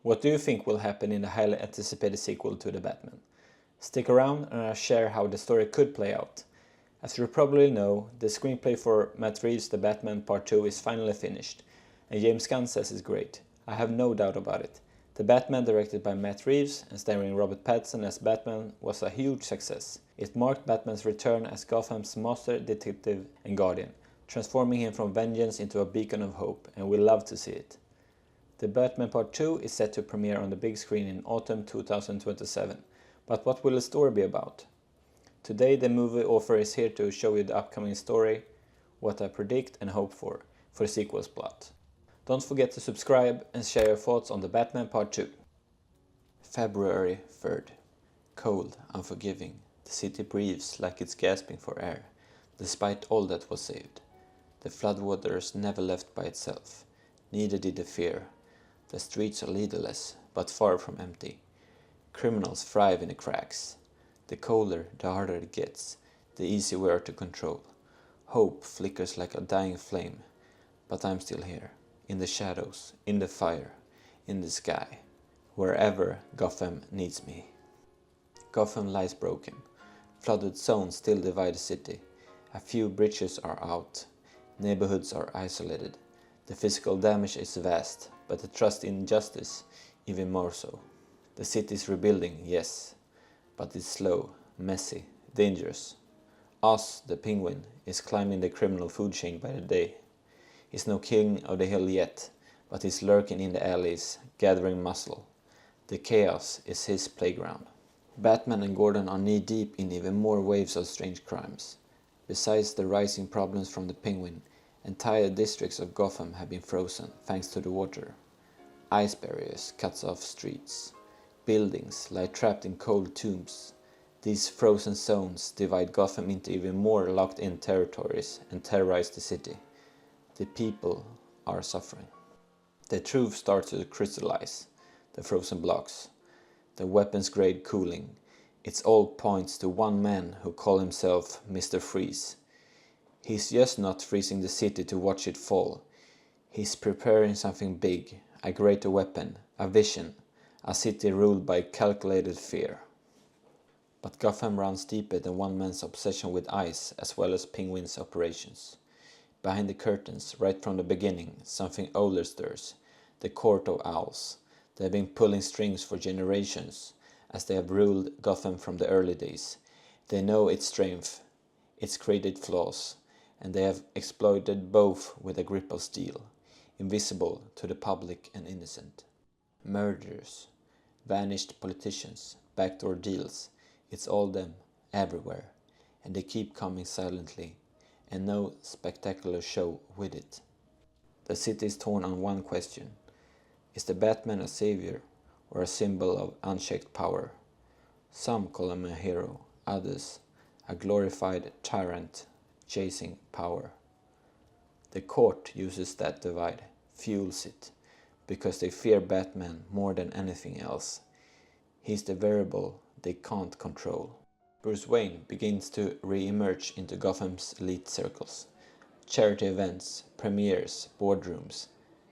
What do you think will happen in the highly anticipated sequel to The Batman? Stick around and I'll share how the story could play out. As you probably know, the screenplay for Matt Reeves' The Batman Part 2 is finally finished, and James Gunn says it's great. I have no doubt about it. The Batman, directed by Matt Reeves and starring Robert Pattinson as Batman, was a huge success. It marked Batman's return as Gotham's master detective and guardian, transforming him from vengeance into a beacon of hope, and we love to see it. The Batman Part 2 is set to premiere on the big screen in autumn 2027, but what will the story be about? Today the movie author is here to show you the upcoming story, what I predict and hope for the sequel's plot. Don't forget to subscribe and share your thoughts on The Batman Part 2. February 3rd. Cold, unforgiving. The city breathes like it's gasping for air, despite all that was saved. The floodwaters never left by itself, neither did the fear. The streets are leaderless, but far from empty. Criminals thrive in the cracks. The colder, the harder it gets, the easier we are to control. Hope flickers like a dying flame, but I'm still here. In the shadows, in the fire, in the sky, wherever Gotham needs me. Gotham lies broken. Flooded zones still divide the city. A few bridges are out. Neighborhoods are isolated. The physical damage is vast, but the trust in justice even more so. The city is rebuilding, yes, but it's slow, messy, dangerous. Oz, the Penguin, is climbing the criminal food chain by the day. He's no king of the hill yet, but he's lurking in the alleys, gathering muscle. The chaos is his playground. Batman and Gordon are knee-deep in even more waves of strange crimes. Besides the rising problems from the Penguin, entire districts of Gotham have been frozen thanks to the water. Ice barriers cut off streets. Buildings lie trapped in cold tombs. These frozen zones divide Gotham into even more locked-in territories and terrorize the city. The people are suffering. The truth starts to crystallize. The frozen blocks. The weapons grade cooling. It all points to one man who calls himself Mr. Freeze. He's just not freezing the city to watch it fall. He's preparing something big, a greater weapon, a vision, a city ruled by calculated fear. But Gotham runs deeper than one man's obsession with ice as well as Penguin's operations. Behind the curtains, right from the beginning, something older stirs, the Court of Owls. They have been pulling strings for generations, as they have ruled Gotham from the early days. They know its strength, its created flaws, and they have exploited both with a grip of steel, invisible to the public and innocent. Murderers, vanished politicians, backdoor deals, it's all them, everywhere, and they keep coming silently, and no spectacular show with it. The city is torn on one question. Is the Batman a savior or a symbol of unchecked power? Some call him a hero, others a glorified tyrant chasing power. The court uses that divide, fuels it, because they fear Batman more than anything else. He's the variable they can't control. Bruce Wayne begins to re-emerge into Gotham's elite circles. Charity events, premieres, boardrooms.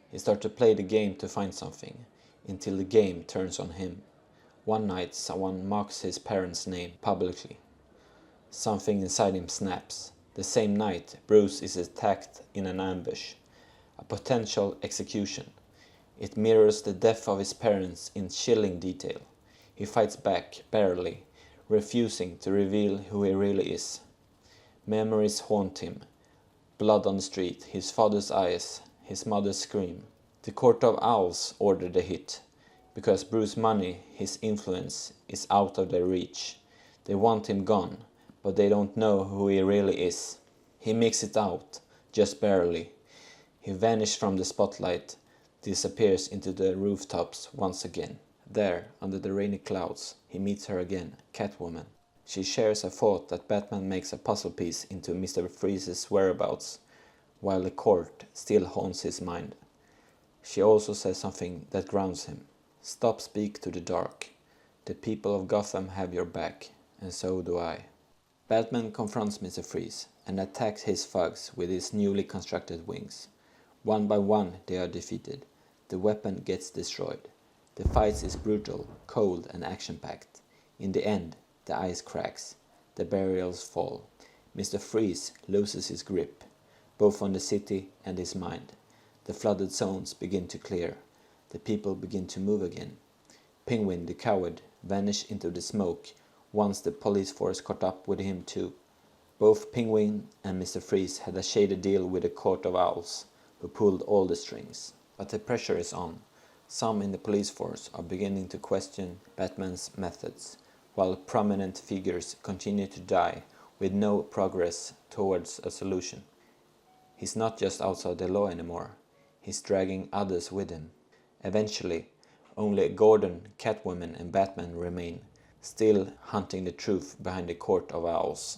He starts to play the game to find something, until the game turns on him. One night someone mocks his parents' name publicly. Something inside him snaps. The same night Bruce is attacked in an ambush. A potential execution. It mirrors the death of his parents in chilling detail. He fights back, barely, refusing to reveal who he really is. Memories haunt him. Blood on the street, his father's eyes, his mother's scream. The Court of Owls ordered the hit, because Bruce's money, his influence, is out of their reach. They want him gone, but they don't know who he really is. He makes it out, just barely. He vanishes from the spotlight, disappears into the rooftops once again. There, under the rainy clouds, he meets her again, Catwoman. She shares a thought that Batman makes a puzzle piece into Mr. Freeze's whereabouts, while the court still haunts his mind. She also says something that grounds him. Stop speak to the dark. The people of Gotham have your back, and so do I. Batman confronts Mr. Freeze and attacks his thugs with his newly constructed wings. One by one they are defeated. The weapon gets destroyed. The fight is brutal, cold and action-packed. In the end, the ice cracks, the barriers fall. Mr. Freeze loses his grip, both on the city and his mind. The flooded zones begin to clear. The people begin to move again. Penguin the coward vanished into the smoke once the police force caught up with him too. Both Penguin and Mr. Freeze had a shady deal with the Court of Owls, who pulled all the strings. But the pressure is on. Some in the police force are beginning to question Batman's methods, while prominent figures continue to die with no progress towards a solution. He's not just outside the law anymore, he's dragging others with him. Eventually, only Gordon, Catwoman and Batman remain, still hunting the truth behind the Court of Owls.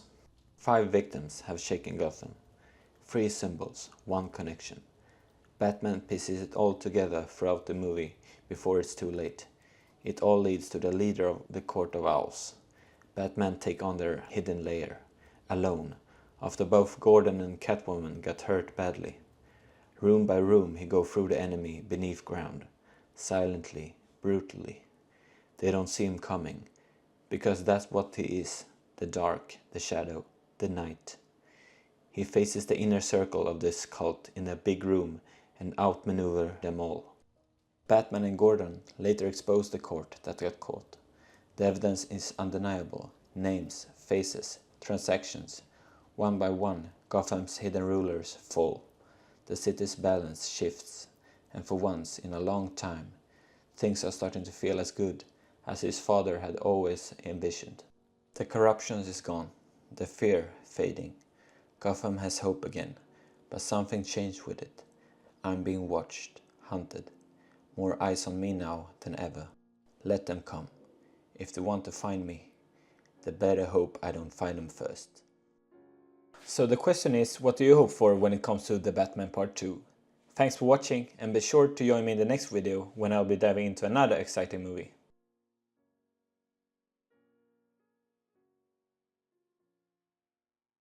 5 victims have shaken Gotham. 3 symbols, 1 connection. Batman pieces it all together throughout the movie before it's too late. It all leads to the leader of the Court of Owls. Batman take on their hidden lair, alone, after both Gordon and Catwoman got hurt badly. Room by room he go through the enemy beneath ground, silently, brutally. They don't see him coming, because that's what he is, the dark, the shadow, the night. He faces the inner circle of this cult in a big room and outmaneuver them all. Batman and Gordon later expose the court that got caught. The evidence is undeniable. Names, faces, transactions. One by one, Gotham's hidden rulers fall. The city's balance shifts, and for once in a long time, things are starting to feel as good as his father had always envisioned. The corruption is gone, the fear fading. Gotham has hope again, but something changed with it. I'm being watched, hunted. More eyes on me now than ever. Let them come. If they want to find me, they better hope I don't find them first. So the question is, what do you hope for when it comes to The Batman Part 2? Thanks for watching, and be sure to join me in the next video when I'll be diving into another exciting movie.